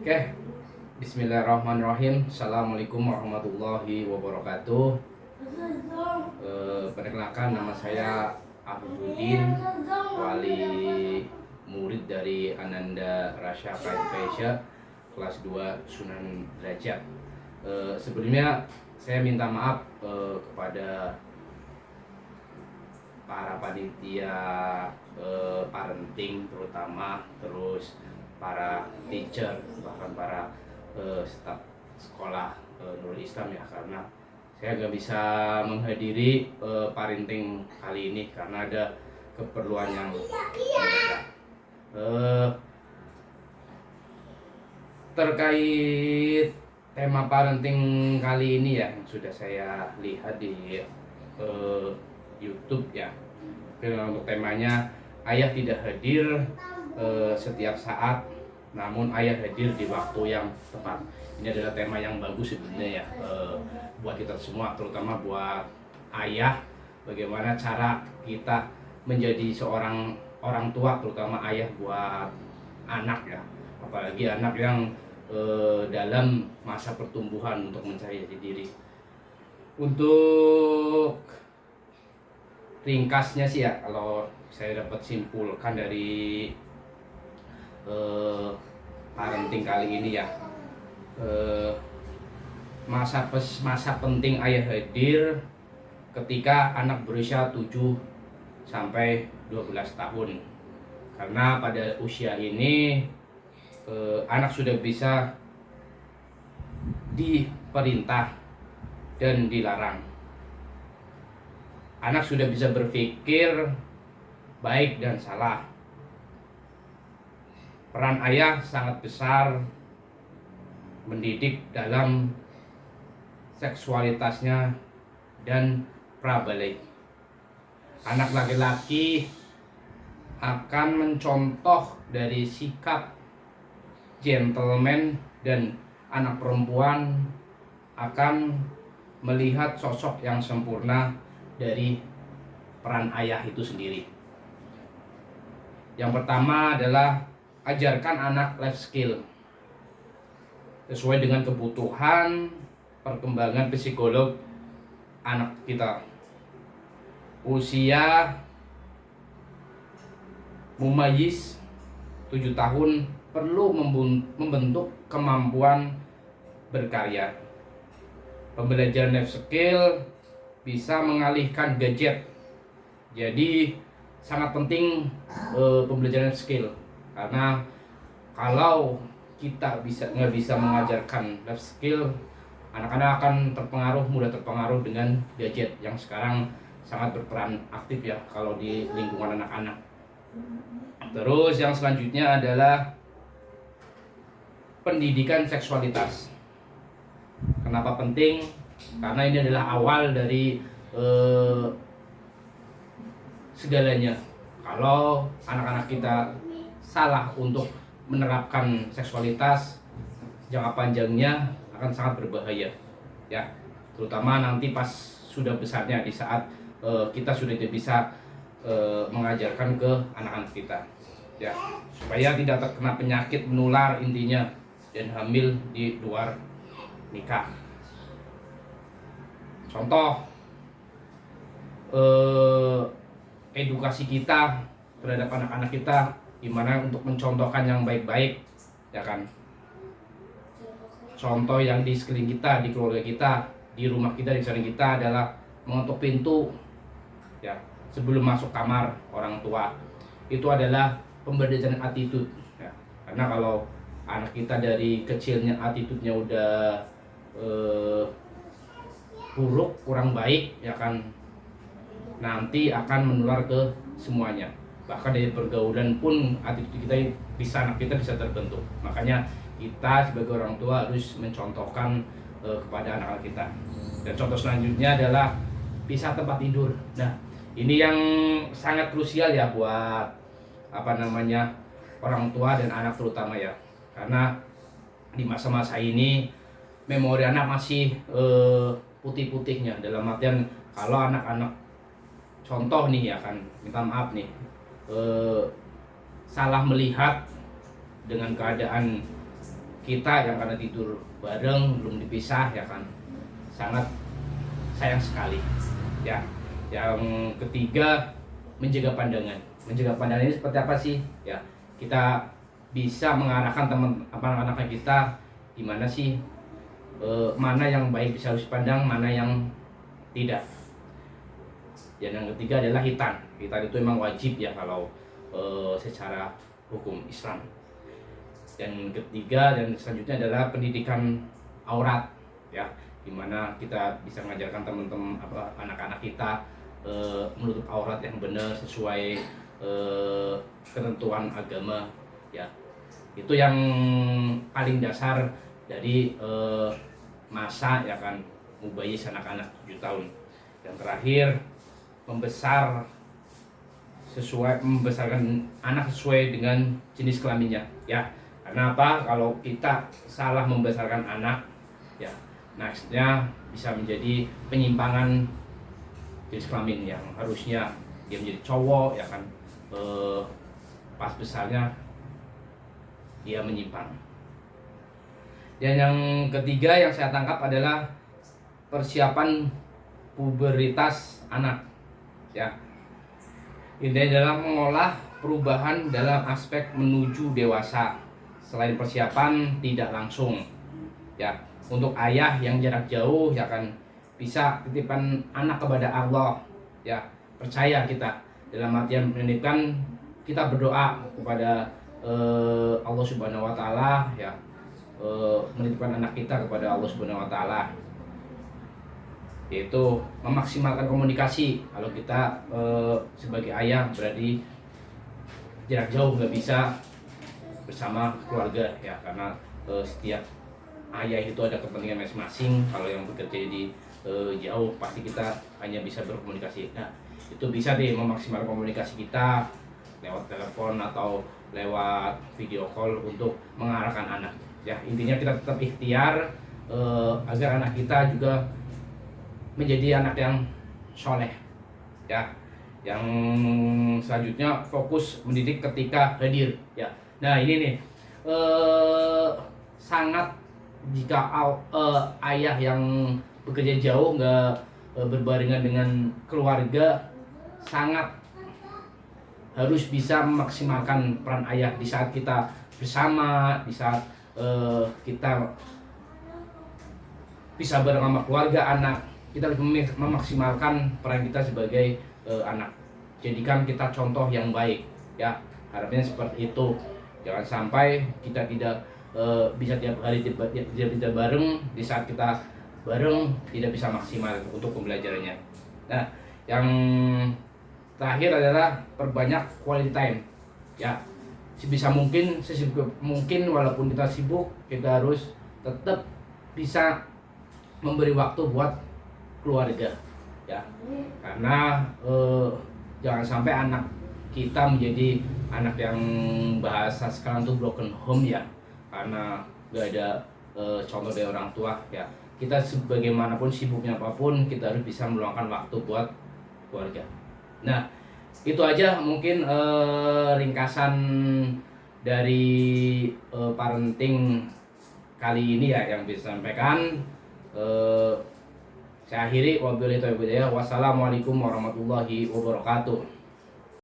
Oke, Bismillahirrahmanirrahim. Assalamualaikum warahmatullahi wabarakatuh. Perkenalkan, nama saya Afifuddin, wali murid dari Ananda Rasya Fasya kelas 2 Sunan Derajat. Sebelumnya saya minta maaf kepada para panitia parenting terutama, terus para teacher, bahkan para staf sekolah Nurul Islam ya, karena saya nggak bisa menghadiri parenting kali ini karena ada keperluan yang mendadak. Terkait tema parenting kali ini ya, yang sudah saya lihat di YouTube ya. Untuk temanya, ayah tidak hadir setiap saat, namun ayah hadir di waktu yang tepat. Ini adalah tema yang bagus sebenarnya ya, buat kita semua, terutama buat ayah. Bagaimana cara kita menjadi seorang orang tua, terutama ayah buat anak ya, apalagi anak yang dalam masa pertumbuhan untuk mencari jati diri. Untuk ringkasnya sih ya, kalau saya dapat simpulkan dari parenting kali ini ya, masa penting ayah hadir ketika anak berusia 7 sampai 12 tahun. Karena pada usia ini anak sudah bisa diperintah dan dilarang. Anak sudah bisa berpikir baik dan salah. Peran ayah sangat besar mendidik dalam seksualitasnya dan prabalik. Anak laki-laki akan mencontoh dari sikap gentleman, dan anak perempuan akan melihat sosok yang sempurna dari peran ayah itu sendiri. Yang pertama adalah ajarkan anak life skill sesuai dengan kebutuhan perkembangan psikolog anak kita. Usia mumayyiz 7 tahun perlu membentuk kemampuan berkarya. Pembelajaran life skill bisa mengalihkan gadget. Jadi sangat penting pembelajaran skill, karena kalau kita nggak bisa mengajarkan life skill, anak-anak akan mudah terpengaruh dengan gadget yang sekarang sangat berperan aktif ya kalau di lingkungan anak-anak. Terus yang selanjutnya adalah pendidikan seksualitas. Kenapa penting? Karena ini adalah awal dari segalanya. Kalau anak-anak kita salah untuk menerapkan seksualitas, jangka panjangnya akan sangat berbahaya ya, terutama nanti pas sudah besarnya, di saat kita sudah tidak bisa mengajarkan ke anak-anak kita ya, supaya tidak terkena penyakit menular intinya, dan hamil di luar nikah. Contoh edukasi kita terhadap anak-anak kita, gimana untuk mencontohkan yang baik-baik ya kan. Contoh yang di sekeliling kita, di keluarga kita, di rumah kita, di samping kita adalah mengetuk pintu ya sebelum masuk kamar orang tua. Itu adalah pembelajaran attitude ya. Karena kalau anak kita dari kecilnya attitude-nya udah buruk, kurang baik ya kan, nanti akan menular ke semuanya. Bahkan dari pergaulan pun attitude kita anak kita bisa terbentuk. Makanya kita sebagai orang tua harus mencontohkan kepada anak-anak kita. Dan contoh selanjutnya adalah pisah tempat tidur. Nah, ini yang sangat krusial ya buat orang tua dan anak terutama ya. Karena di masa-masa ini memori anak masih putih-putihnya, dalam artian kalau anak-anak contoh nih ya kan, minta maaf nih, salah melihat dengan keadaan kita yang karena tidur bareng belum dipisah ya kan, sangat sayang sekali ya. Yang ketiga, menjaga pandangan. Menjaga pandangan ini seperti apa sih ya, kita bisa mengarahkan anak-anak kita gimana sih, mana yang baik bisa harus pandang, mana yang tidak. Dan yang ketiga adalah hitan. Hitan itu memang wajib ya kalau secara hukum Islam. Dan ketiga dan selanjutnya adalah pendidikan aurat ya, dimana kita bisa mengajarkan teman-teman anak-anak kita menutup aurat yang benar sesuai ketentuan agama ya. Itu yang paling dasar dari masa ya kan mubayyiz anak-anak 7 tahun. Yang terakhir, membesarkan anak sesuai dengan jenis kelaminnya ya. Karena apa? Kalau kita salah membesarkan anak ya, nextnya bisa menjadi penyimpangan jenis kelamin yang harusnya dia menjadi cowok ya kan, pas besarnya dia menyimpang. Dan yang ketiga yang saya tangkap adalah persiapan puberitas anak ya. Ini adalah mengolah perubahan dalam aspek menuju dewasa. Selain persiapan tidak langsung ya, untuk ayah yang jarak jauh ya kan, bisa titipan anak kepada Allah ya. Percaya kita dalam artian menitipkan, kita berdoa kepada Allah Subhanahu wa taala ya, menitipkan anak kita kepada Allah Subhanahu wa taala, yaitu memaksimalkan komunikasi. Kalau kita sebagai ayah berarti jarak jauh nggak bisa bersama keluarga ya, karena setiap ayah itu ada kepentingan masing-masing. Kalau yang bekerja di jauh pasti kita hanya bisa berkomunikasi. Nah, itu bisa deh memaksimalkan komunikasi kita lewat telepon atau lewat video call untuk mengarahkan anak ya. Intinya kita tetap ikhtiar agar anak kita juga menjadi anak yang soleh ya. Yang selanjutnya, fokus mendidik ketika hadir ya. Nah ini nih, sangat jika ayah yang bekerja jauh nggak berbarengan dengan keluarga, sangat harus bisa memaksimalkan peran ayah di saat kita bersama, di saat kita bisa bareng sama keluarga anak. Kita harus memaksimalkan peran kita sebagai anak. Jadikan kita contoh yang baik ya. Harapnya seperti itu. Jangan sampai kita tidak bisa tiap hari tidak bareng, di saat kita bareng tidak bisa maksimal untuk pembelajarannya. Nah, yang terakhir adalah perbanyak quality time ya. Sebisa mungkin, sesibuk mungkin, walaupun kita sibuk, kita harus tetap bisa memberi waktu buat keluarga ya. Karena jangan sampai anak kita menjadi anak yang bahasa sekarang tuh broken home ya, karena gak ada contoh dari orang tua ya. Kita sebagaimanapun sibuknya apapun, kita harus bisa meluangkan waktu buat keluarga. Nah, itu aja mungkin ringkasan dari parenting kali ini ya yang bisa sampaikan. Saya akhiri, wabillahi taufiq wal hidayah. Wassalamualaikum warahmatullahi wabarakatuh.